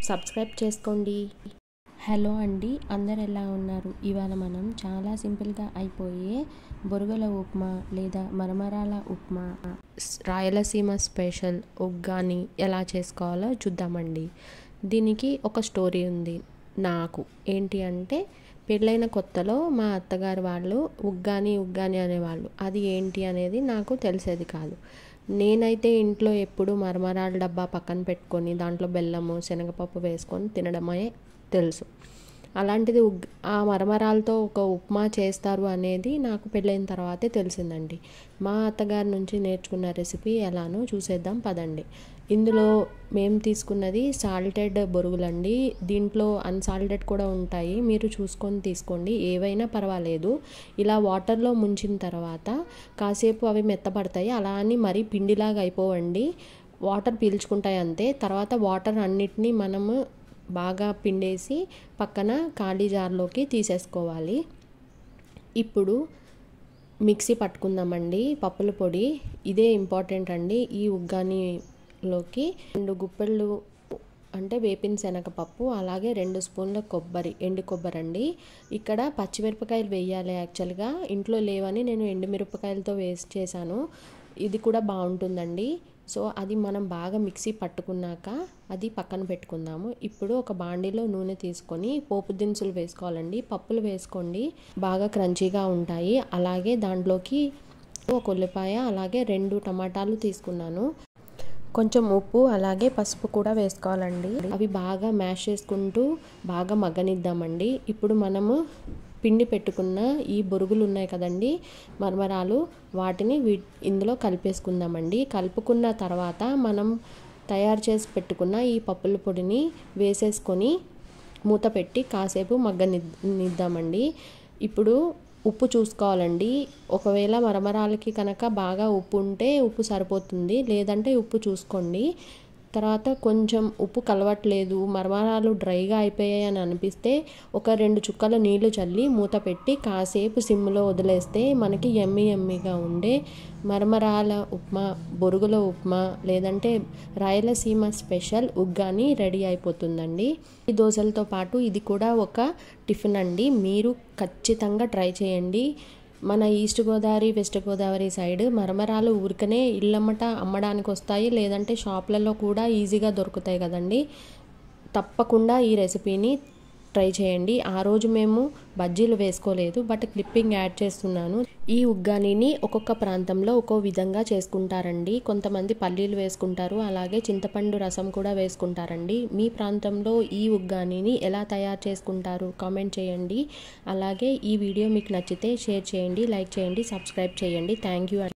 Subscribe చేసుకోండి. Hello అండి, అందరు ఎలా ఉన్నారు? ఇవాళ మనం చాలా సింపుల్గా అయిపోయే బొరుగుల ఉప్మా లేదా మరమరాల ఉప్మా, రాయలసీమ స్పెషల్ ఉగ్గాని ఎలా చేసుకోవాలో చూద్దామండి. దీనికి ఒక స్టోరీ ఉంది నాకు. ఏంటి అంటే, పెళ్ళైన కొత్తలో మా అత్తగారు వాళ్ళు ఉగ్గాని అనేవాళ్ళు. అది ఏంటి అనేది నాకు తెలిసేది కాదు. నేనైతే ఇంట్లో ఎప్పుడు మరమరాల డబ్బా పక్కన పెట్టుకొని దాంట్లో బెల్లము శనగపప్పు వేసుకొని తినడమే తెలుసు. అలాంటిది ఆ మరమరాలతో ఒక ఉప్మా చేస్తారు అనేది నాకు పెళ్ళైన తర్వాతే తెలిసిందండి. మా అత్తగారి నుంచి నేర్చుకున్న రెసిపీ ఎలానో చూసేద్దాం పదండి. ఇందులో మేము తీసుకున్నది సాల్టెడ్ బొరుగులండి. దీంట్లో అన్సాల్టెడ్ కూడా ఉంటాయి, మీరు చూసుకొని తీసుకోండి, ఏవైనా పర్వాలేదు. ఇలా వాటర్లో ముంచిన తర్వాత కాసేపు అవి మెత్తపడతాయి. అలా అని మరీ పిండిలాగా అయిపోవండి, వాటర్ పీల్చుకుంటాయి అంతే. తర్వాత వాటర్ అన్నిటినీ మనము బాగా పిండేసి పక్కన ఖాళీ జార్లోకి తీసేసుకోవాలి. ఇప్పుడు మిక్సీ పట్టుకుందామండి. పప్పుల పొడి ఇదే ఇంపార్టెంట్ అండి. ఈ ఉగ్గానిలోకి 2 గుప్పెళ్ళు అంటే వేపిన శనగపప్పు, అలాగే 2 స్పూన్ల ఎండు కొబ్బరి అండి. ఇక్కడ పచ్చిమిరపకాయలు వేయాలి. యాక్చువల్గా ఇంట్లో లేవని నేను ఎండుమిరపకాయలతో వేస్ట్ చేశాను. ఇది కూడా బాగుంటుందండి. సో అది మనం బాగా మిక్సీ పట్టుకున్నాక అది పక్కన పెట్టుకుందాము. ఇప్పుడు ఒక బాండీలో నూనె తీసుకొని పోపు దినుసులు వేసుకోవాలండి. పప్పులు వేసుకోండి, బాగా క్రంచీగా ఉంటాయి. అలాగే దాంట్లోకి ఒక ఉల్లిపాయ, అలాగే 2 టమాటాలు తీసుకున్నాను. కొంచెం ఉప్పు అలాగే పసుపు కూడా వేసుకోవాలండి. అవి బాగా మ్యాష్ చేసుకుంటూ బాగా మగ్గనిద్దామండి. ఇప్పుడు మనము పిండి పెట్టుకున్న ఈ బొరుగులు ఉన్నాయి కదండి, మరమరాలు, వాటిని ఇందులో కలిపేసుకుందామండి. కలుపుకున్న తర్వాత మనం తయారు చేసి పెట్టుకున్న ఈ పప్పుల పొడిని వేసేసుకొని మూత పెట్టి కాసేపు మగ్గనిద్దామండి. ఇప్పుడు ఉప్పు చూసుకోవాలండి. ఒకవేళ మరమరాలకి కనుక బాగా ఉప్పు ఉంటే ఉప్పు సరిపోతుంది, లేదంటే ఉప్పు చూసుకోండి. తర్వాత కొంచెం ఉప్పు కలవట్లేదు, మరమరాలు డ్రైగా అయిపోయాయి అని అనిపిస్తే ఒక 2 చుక్కల నీళ్లు చల్లి మూత పెట్టి కాసేపు సిమ్లో వదిలేస్తే మనకి యమ్మీగా ఉండే మరమరాల ఉప్మా, బొరుగుల ఉప్మా లేదంటే రాయలసీమ స్పెషల్ ఉగ్గాని రెడీ అయిపోతుందండి. ఈ దోశలతో పాటు ఇది కూడా ఒక టిఫిన్ అండి. మీరు ఖచ్చితంగా ట్రై చేయండి. మన east Godavari, west Godavari side మరమరాలు ఊరికనే ఇళ్ళమ్మట అమ్మడానికి వస్తాయి, లేదంటే షాప్లలో కూడా ఈజీగా దొరుకుతాయి కదండి. తప్పకుండా ఈ రెసిపీని ట్రై చేయండి. ఆ రోజు మేము బజ్జీలు వేసుకోలేదు, బట్ క్లిప్పింగ్ యాడ్ చేస్తున్నాను. ఈ ఉగ్గానిని ఒక్కొక్క ప్రాంతంలో ఒక్కో విధంగా చేసుకుంటారండి. కొంతమంది పల్లీలు వేసుకుంటారు, అలాగే చింతపండు రసం కూడా వేసుకుంటారండి. మీ ప్రాంతంలో ఈ ఉగ్గానిని ఎలా తయారు చేసుకుంటారు కామెంట్ చేయండి. అలాగే ఈ వీడియో మీకు నచ్చితే షేర్ చేయండి, లైక్ చేయండి, సబ్స్క్రైబ్ చేయండి. Thank you.